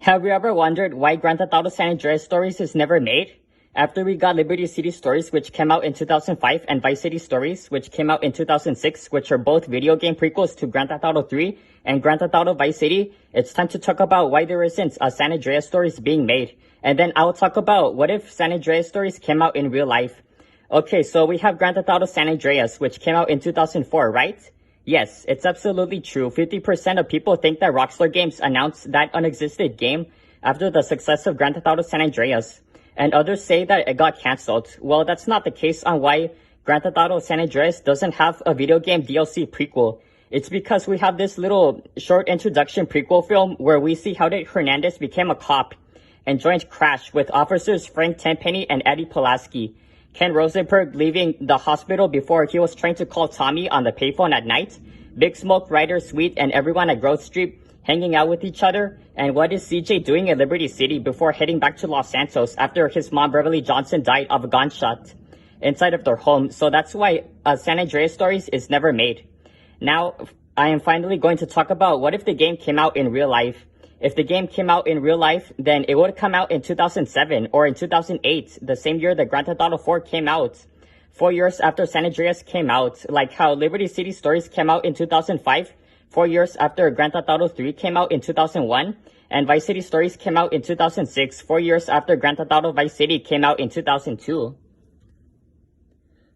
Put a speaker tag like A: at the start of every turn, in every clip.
A: Have you ever wondered why Grand Theft Auto San Andreas Stories is never made? After we got Liberty City Stories, which came out in 2005, and Vice City Stories, which came out in 2006, which are both video game prequels to Grand Theft Auto 3 and Grand Theft Auto Vice City, it's time to talk about why there isn't a San Andreas Stories being made. And then I'll talk about what if San Andreas Stories came out in real life. Okay, so we have Grand Theft Auto San Andreas, which came out in 2004, right? Yes, it's absolutely true. 50% of people think that Rockstar Games announced that unexisted game after the success of Grand Theft Auto San Andreas. And others say that it got cancelled. Well, that's not the case on why Grand Theft Auto San Andreas doesn't have a video game DLC prequel. It's because we have this little short introduction prequel film where we see how Dave Hernandez became a cop and joined Crash with officers Frank Tenpenny and Eddie Pulaski. Ken Rosenberg leaving the hospital before he was trying to call Tommy on the payphone at night, Big Smoke, Ryder, Sweet, and everyone at Growth Street hanging out with each other, and what is CJ doing in Liberty City before heading back to Los Santos after his mom Beverly Johnson died of a gunshot inside of their home. So that's why San Andreas Stories is never made. Now, I am finally going to talk about what if the game came out in real life. If the game came out in real life, then it would come out in 2007 or in 2008, the same year that Grand Theft Auto 4 came out. 4 years after San Andreas came out, like how Liberty City Stories came out in 2005, 4 years after Grand Theft Auto 3 came out in 2001, and Vice City Stories came out in 2006, 4 years after Grand Theft Auto Vice City came out in 2002.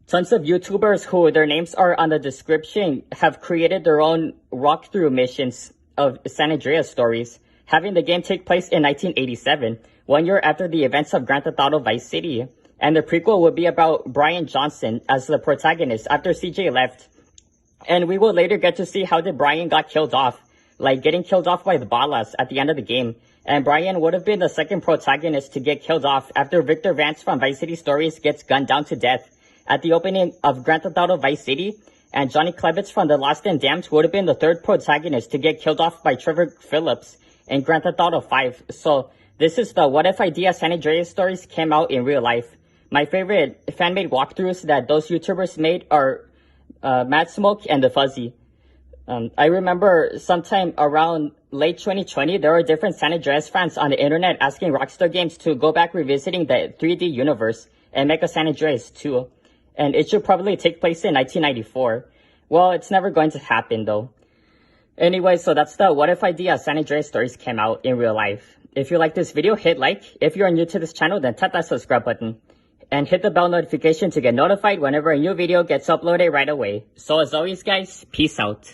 A: Tons of YouTubers who their names are on the description have created their own walkthrough missions of San Andreas Stories, having the game take place in 1987, 1 year after the events of Grand Theft Auto Vice City. And the prequel would be about Brian Johnson as the protagonist after CJ left. And we will later get to see how did Brian got killed off, like getting killed off by the Balas at the end of the game. And Brian would have been the second protagonist to get killed off after Victor Vance from Vice City Stories gets gunned down to death at the opening of Grand Theft Auto Vice City. And Johnny Klebitz from The Lost and Damned would have been the third protagonist to get killed off by Trevor Phillips in Grand Theft Auto 5. So this is the what if idea San Andreas Stories came out in real life. My favorite fan-made walkthroughs that those YouTubers made are Mad Smoke and The Fuzzy. I remember sometime around late 2020, there were different San Andreas fans on the internet asking Rockstar Games to go back revisiting the 3D universe and make a San Andreas 2. And it should probably take place in 1994. Well, it's never going to happen though. Anyway, so that's the what if idea San Andreas Stories came out in real life. If you like this video, hit like. If you are new to this channel, then tap that subscribe button. And hit the bell notification to get notified whenever a new video gets uploaded right away. So as always guys, peace out.